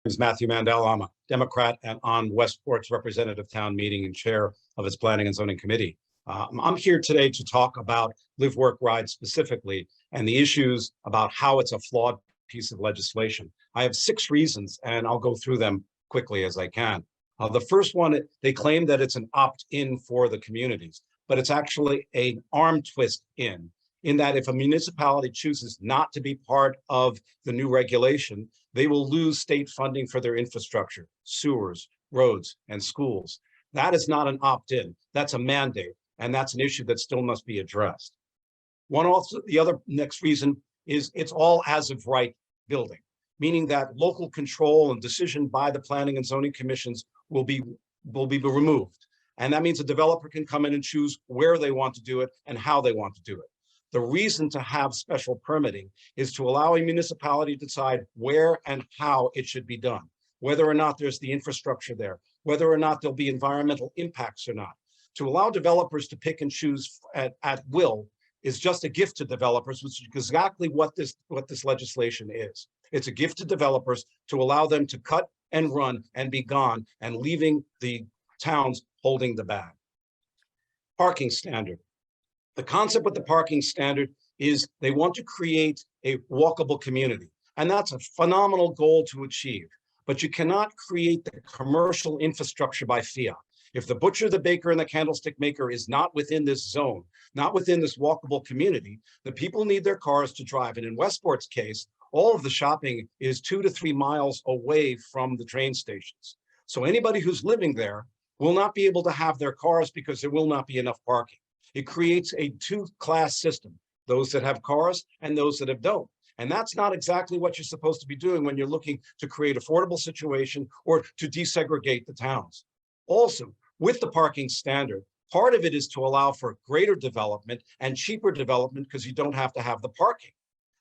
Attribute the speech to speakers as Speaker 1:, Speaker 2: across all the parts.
Speaker 1: is Matthew Mandell. I'm a Democrat and on Westport's representative town meeting and chair of its Planning and Zoning Committee. I'm here today to talk about Live, Work, Ride specifically and the issues about how it's a flawed piece of legislation. I have 6 reasons, and I'll go through them quickly as I can. The first one, they claim that it's an opt-in for the communities, but it's actually an arm twist in that if a municipality chooses not to be part of the new regulation, they will lose state funding for their infrastructure, sewers, roads, and schools. That is not an opt-in, that's a mandate, and that's an issue that still must be addressed. The other next reason is it's all as of right building, meaning that local control and decision by the planning and zoning commissions will be removed. And that means a developer can come in and choose where they want to do it and how they want to do it. The reason to have special permitting is to allow a municipality to decide where and how it should be done, whether or not there's the infrastructure there, whether or not there'll be environmental impacts or not. To allow developers to pick and choose at will is just a gift to developers, which is exactly what this legislation is. It's a gift to developers to allow them to cut and run and be gone and leaving the towns holding the bag. Parking standard. The concept with the parking standard is they want to create a walkable community. And that's a phenomenal goal to achieve, but you cannot create the commercial infrastructure by fiat. If the butcher, the baker, and the candlestick maker is not within this zone, not within this walkable community, the people need their cars to drive. And in Westport's case, all of the shopping is 2 to 3 miles away from the train stations. So anybody who's living there will not be able to have their cars because there will not be enough parking. It creates a 2-class system, those that have cars and those that don't. And that's not exactly what you're supposed to be doing when you're looking to create affordable situation or to desegregate the towns. Also, with the parking standard, part of it is to allow for greater development and cheaper development because you don't have to have the parking.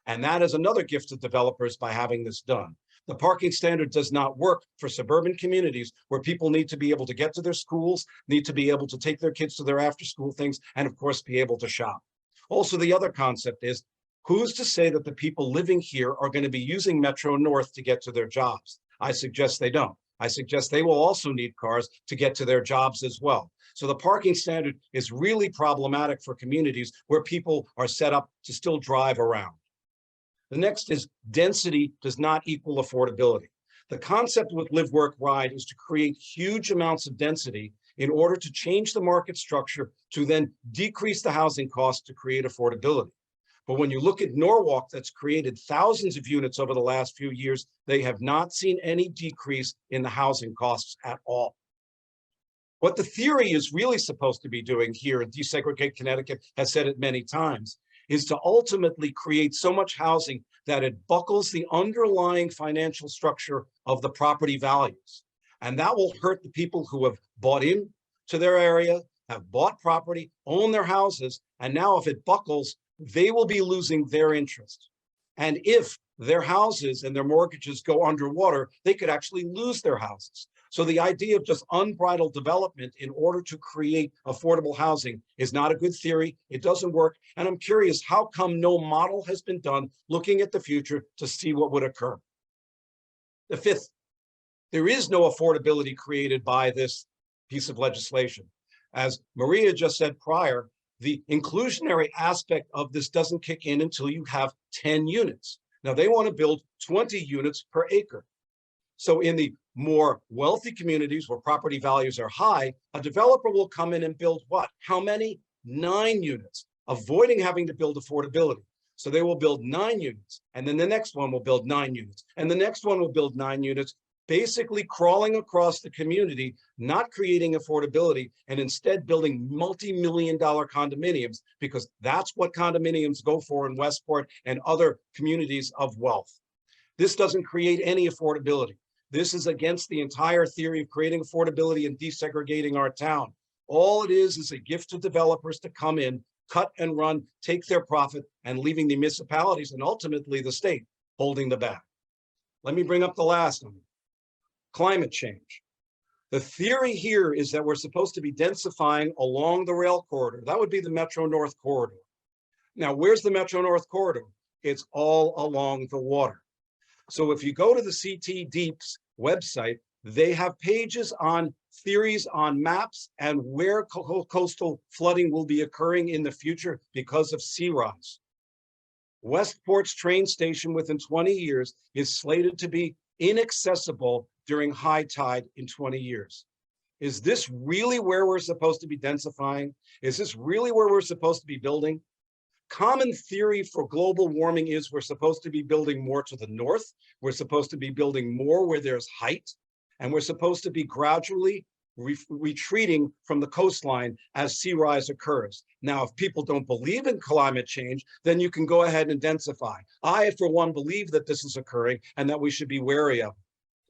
Speaker 1: And that is another gift to developers by having this done. The parking standard does not work for suburban communities where people need to be able to get to their schools, need to be able to take their kids to their after-school things, and of course, be able to shop. Also, the other concept is, who's to say that the people living here are going to be using Metro North to get to their jobs? I suggest they don't. I suggest they will also need cars to get to their jobs as well. So the parking standard is really problematic for communities where people are set up to still drive around. The next is density does not equal affordability. The concept with Live, Work, Ride is to create huge amounts of density in order to change the market structure to then decrease the housing costs to create affordability. But when you look at Norwalk, that's created thousands of units over the last few years, they have not seen any decrease in the housing costs at all. What the theory is really supposed to be doing here, and Desegregate Connecticut has said it many times, is to ultimately create so much housing that it buckles the underlying financial structure of the property values. And that will hurt the people who have bought into their area, have bought property, own their houses, and now if it buckles, they will be losing their interest. And if their houses and their mortgages go underwater, they could actually lose their houses. So the idea of just unbridled development in order to create affordable housing is not a good theory. It doesn't work. And I'm curious, how come no model has been done looking at the future to see what would occur? The fifth, there is no affordability created by this piece of legislation. As Maria just said prior, the inclusionary aspect of this doesn't kick in until you have 10 units. Now they want to build 20 units per acre. So in the more wealthy communities where property values are high, a developer will come in and build what? How many? 9 units, avoiding having to build affordability. So they will build 9 units, and then the next one will build 9 units, and the next one will build 9 units, basically crawling across the community, not creating affordability, and instead building multi-million-dollar condominiums, because that's what condominiums go for in Westport and other communities of wealth. This doesn't create any affordability. This is against the entire theory of creating affordability and desegregating our town. All it is a gift to developers to come in, cut and run, take their profit, and leaving the municipalities and ultimately the state holding the bag. Let me bring up the last one. Climate change. The theory here is that we're supposed to be densifying along the rail corridor. That would be the Metro North corridor. Now, where's the Metro North corridor? It's all along the water. So if you go to the CT deeps website, they have pages on theories on maps and where coastal flooding will be occurring in the future because of sea rise. Westport's train station within 20 years is slated to be inaccessible during high tide in 20 years. Is this really where we're supposed to be densifying? Is this really where we're supposed to be building? Common theory for global warming is we're supposed to be building more to the north. We're supposed to be building more where there's height. And we're supposed to be gradually retreating from the coastline as sea rise occurs. Now, if people don't believe in climate change, then you can go ahead and densify. I, for one, believe that this is occurring and that we should be wary of it.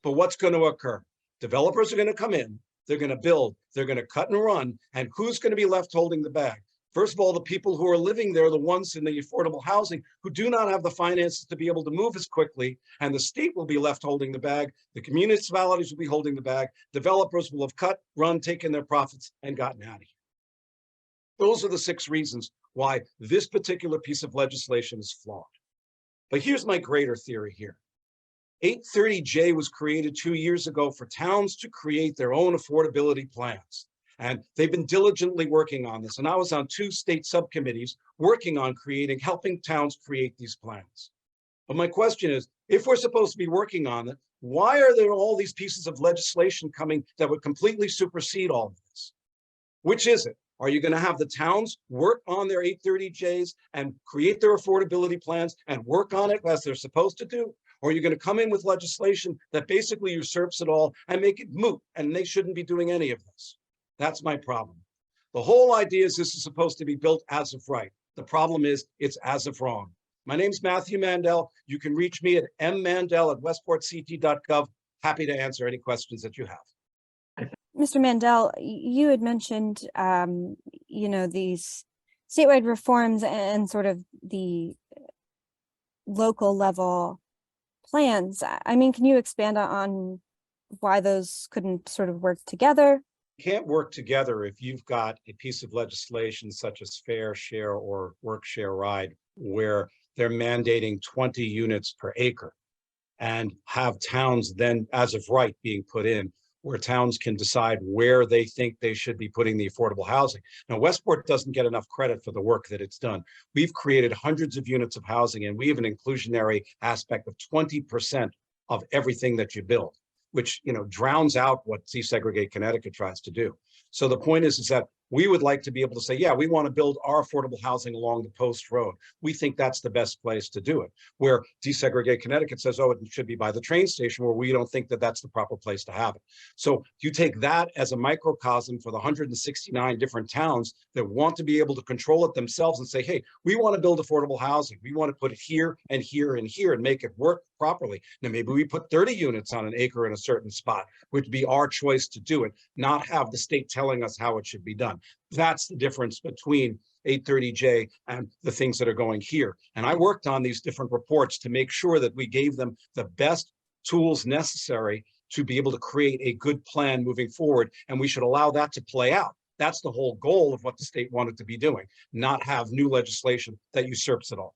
Speaker 1: But what's going to occur? Developers are going to come in, they're going to build, they're going to cut and run, and who's going to be left holding the bag? First of all, the people who are living there, the ones in the affordable housing who do not have the finances to be able to move as quickly, and the state will be left holding the bag. The municipalities will be holding the bag. Developers will have cut, run, taken their profits, and gotten out of here. Those are the 6 reasons why this particular piece of legislation is flawed. But here's my greater theory here. 830J was created 2 years ago for towns to create their own affordability plans. And they've been diligently working on this. And I was on 2 state subcommittees working on helping towns create these plans. But my question is, if we're supposed to be working on it, why are there all these pieces of legislation coming that would completely supersede all of this? Which is it? Are you going to have the towns work on their 830Js and create their affordability plans and work on it as they're supposed to do? Or are you going to come in with legislation that basically usurps it all and make it moot, and they shouldn't be doing any of this? That's my problem. The whole idea is this is supposed to be built as of right. The problem is it's as of wrong. My name's Matthew Mandell. You can reach me at mmandell@westportct.gov. Happy to answer any questions that you have.
Speaker 2: Mr. Mandell, you had mentioned, these statewide reforms and sort of the local level plans. I mean, can you expand on why those couldn't sort of work together?
Speaker 1: Can't work together if you've got a piece of legislation such as fair share or work share ride, where they're mandating 20 units per acre and have towns then as of right being put in, where towns can decide where they think they should be putting the affordable housing. Now, Westport doesn't get enough credit for the work that it's done. We've created hundreds of units of housing, and we have an inclusionary aspect of 20% of everything that you build, which drowns out what Desegregate Connecticut tries to do. So the point is that we would like to be able to say, yeah, we want to build our affordable housing along the Post Road. We think that's the best place to do it. Where Desegregate Connecticut says, oh, it should be by the train station, where we don't think that that's the proper place to have it. So you take that as a microcosm for the 169 different towns that want to be able to control it themselves and say, hey, we want to build affordable housing. We want to put it here and here and here and make it work properly. Now, maybe we put 30 units on an acre in a certain spot, which would be our choice to do it, not have the state telling us how it should be done. That's the difference between 830J and the things that are going here. And I worked on these different reports to make sure that we gave them the best tools necessary to be able to create a good plan moving forward. And we should allow that to play out. That's the whole goal of what the state wanted to be doing, not have new legislation that usurps it all.